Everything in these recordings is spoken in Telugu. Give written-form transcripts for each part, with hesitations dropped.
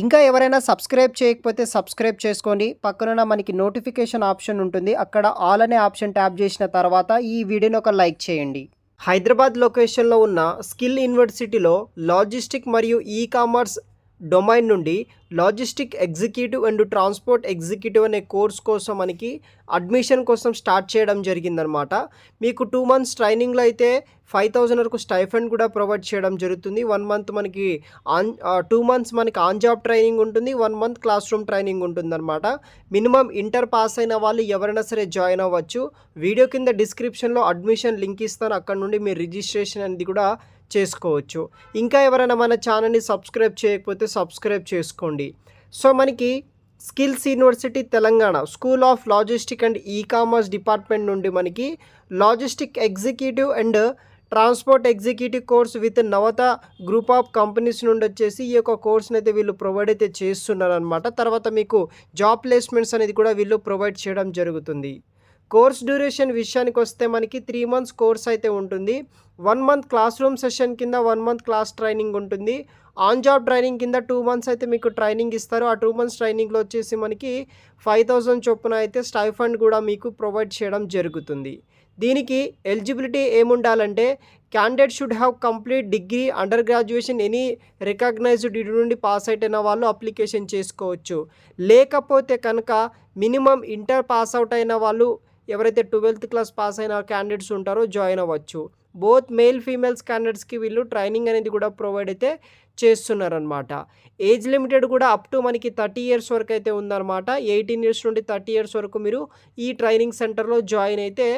ఇంకా ఎవరైనా సబ్స్క్రైబ్ చేయకపోతే సబ్స్క్రైబ్ చేసుకోండి. పక్కనున్న మనకి నోటిఫికేషన్ ఆప్షన్ ఉంటుంది. అక్కడ ఆల్ అనే ఆప్షన్ ట్యాప్ చేసిన తర్వాత ఈ వీడియోని ఒక లైక్ చేయండి. హైదరాబాద్ లొకేషన్లో ఉన్న స్కిల్ యూనివర్సిటీలో లాజిస్టిక్ మరియు ఈ కామర్స్ డొమైన్ నుండి logistic executive and transport executive అనే కోర్స్ కోసం మనకి అడ్మిషన్ కోసం స్టార్ట్ చేయడం జరిగిందనమాట. మీకు 2 months ట్రైనింగ్లో అయితే 5,000 వరకు స్టైఫండ్ కూడా ప్రొవైడ్ చేయడం జరుగుతుంది. 1 month మనకి 2 months మనకి ఆన్ జాబ్ ట్రైనింగ్ ఉంటుంది. 1 month క్లాస్ రూమ్ ట్రైనింగ్ ఉంటుందన్నమాట. మినిమం ఇంటర్ పాస్ అయిన వాళ్ళు ఎవరైనా సరే జాయిన్ అవ్వచ్చు. వీడియో కింద డిస్క్రిప్షన్లో అడ్మిషన్ లింక్ ఇస్తాను. అక్కడ నుండి మీరు రిజిస్ట్రేషన్ అనేది కూడా చేసుకోవచ్చు. ఇంకా ఎవరైనా మన ఛానల్ని సబ్స్క్రైబ్ చేయకపోతే సబ్స్క్రైబ్ చేసుకోండి. సో మనకి skills university Telangana school of logistic and e commerce department నుండి మనకి logistic executive and transport executive course with Navata group of companies నుండి వచ్చేసి ఈ యొక్క కోర్స్ని అయితే వీళ్ళు ప్రొవైడ్ అయితే చేస్తున్నారు అనమాట. తర్వాత మీకు జాబ్ ప్లేస్మెంట్స్ అనేది కూడా వీళ్ళు ప్రొవైడ్ చేయడం జరుగుతుంది. కోర్స్ డ్యూరేషన్ విషయానికి వస్తే మనకి 3 months కోర్స్ అయితే ఉంటుంది. 1 month క్లాస్ రూమ్ సెషన్ కింద 1 month క్లాస్ ట్రైనింగ్ ఉంటుంది. ఆన్ జాబ్ ట్రైనింగ్ కింద 2 months అయితే మీకు ట్రైనింగ్ ఇస్తారు. ఆ 2 months ట్రైనింగ్లో వచ్చేసి మనకి 5,000 చొప్పున అయితే స్టైఫండ్ కూడా మీకు ప్రొవైడ్ చేయడం జరుగుతుంది. దీనికి ఎలిజిబిలిటీ ఏముండాలంటే candidate should have complete degree under graduation any recognised degree నుండి పాస్ అయిన వాళ్ళు అప్లికేషన్ చేసుకోవచ్చు. లేకపోతే కనుక మినిమం ఇంటర్ పాస్ అవుట్ అయిన వాళ్ళు ఎవరైతే 12th క్లాస్ పాస్ అయిన క్యాండిడేట్స్ ఉంటారో జాయిన్ అవ్వచ్చు. బోత్ మేల్ ఫీమేల్స్ క్యాండిడేట్స్కి వీళ్ళు ట్రైనింగ్ అనేది కూడా ప్రొవైడ్ అయితే చేస్తున్నారనమాట. ఏజ్ లిమిటెడ్ కూడా అప్ టు మనకి 30 years వరకు అయితే ఉందన్నమాట. 18 years నుండి 30 years వరకు మీరు ఈ ట్రైనింగ్ సెంటర్లో జాయిన్ అయితే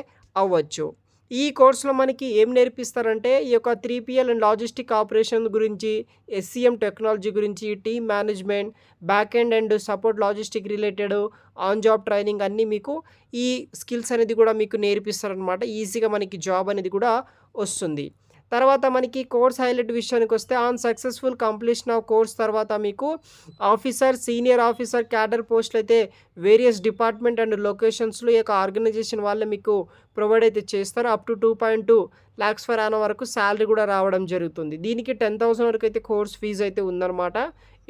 అవ్వచ్చు. ఈ కోర్సులో మనకి ఏం నేర్పిస్తారంటే ఈ యొక్క 3PL అండ్ లాజిస్టిక్ ఆపరేషన్ గురించి, SCM టెక్నాలజీ గురించి, team management, back end and support logistic related on job training అన్నీ మీకు ఈ స్కిల్స్ అనేది కూడా మీకు నేర్పిస్తారనమాట. ఈజీగా మనకి జాబ్ అనేది కూడా వస్తుంది. తర్వాత మనకి కోర్స్ హైలైట్ విషయానికి వస్తే on successful completion of course తర్వాత మీకు ఆఫీసర్, సీనియర్ ఆఫీసర్, క్యాడర్ పోస్టులు అయితే వేరియస్ డిపార్ట్మెంట్ అండ్ లొకేషన్స్లో ఈ యొక్క ఆర్గనైజేషన్ వాళ్ళే మీకు ప్రొవైడ్ అయితే చేస్తారు. Up to 2.2 lakhs per annum వరకు శాలరీ కూడా రావడం జరుగుతుంది. దీనికి 10,000 వరకు అయితే కోర్స్ ఫీజు అయితే ఉందన్నమాట.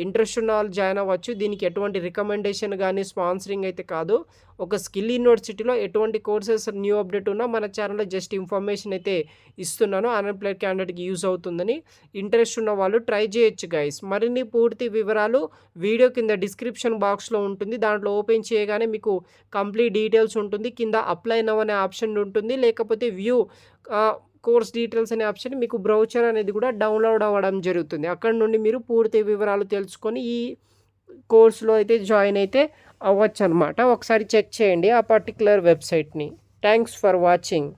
ఇంట్రెస్ట్ ఉన్న వాళ్ళు జాయిన్ అవ్వచ్చు. దీనికి ఎటువంటి రికమెండేషన్ కానీ స్పాన్సరింగ్ అయితే కాదు. ఒక స్కిల్ యూనివర్సిటీలో ఎటువంటి కోర్సెస్ న్యూ అప్డేట్ ఉన్నా మన ఛానల్లో జస్ట్ ఇన్ఫర్మేషన్ అయితే ఇస్తున్నాను. అన్ఎంప్లాయిడ్ క్యాండిడేట్కి యూజ్ అవుతుందని. ఇంట్రెస్ట్ ఉన్న వాళ్ళు ట్రై చేయొచ్చు గైస్. మరిన్ని పూర్తి వివరాలు వీడియో కింద డిస్క్రిప్షన్ బాక్స్లో ఉంటుంది. దాంట్లో ఓపెన్ చేయగానే మీకు కంప్లీట్ డీటెయిల్స్ ఉంటుంది. కింద అప్లై నౌ అనే ఆప్షన్ ఉంటుంది. లేకపోతే వ్యూ కోర్స్ డీటెయిల్స్ అనే ఆప్షన్ మీకు బ్రౌచర్ అనేది కూడా డౌన్లోడ్ అవ్వడం జరుగుతుంది. అక్కడ నుండి మీరు పూర్తి వివరాలు తెలుసుకొని ఈ కోర్సులో అయితే జాయిన్ అయితే అవ్వచ్చు అనమాట. ఒకసారి చెక్ చేయండి ఆ పర్టికులర్ వెబ్సైట్ని. Thanks for watching.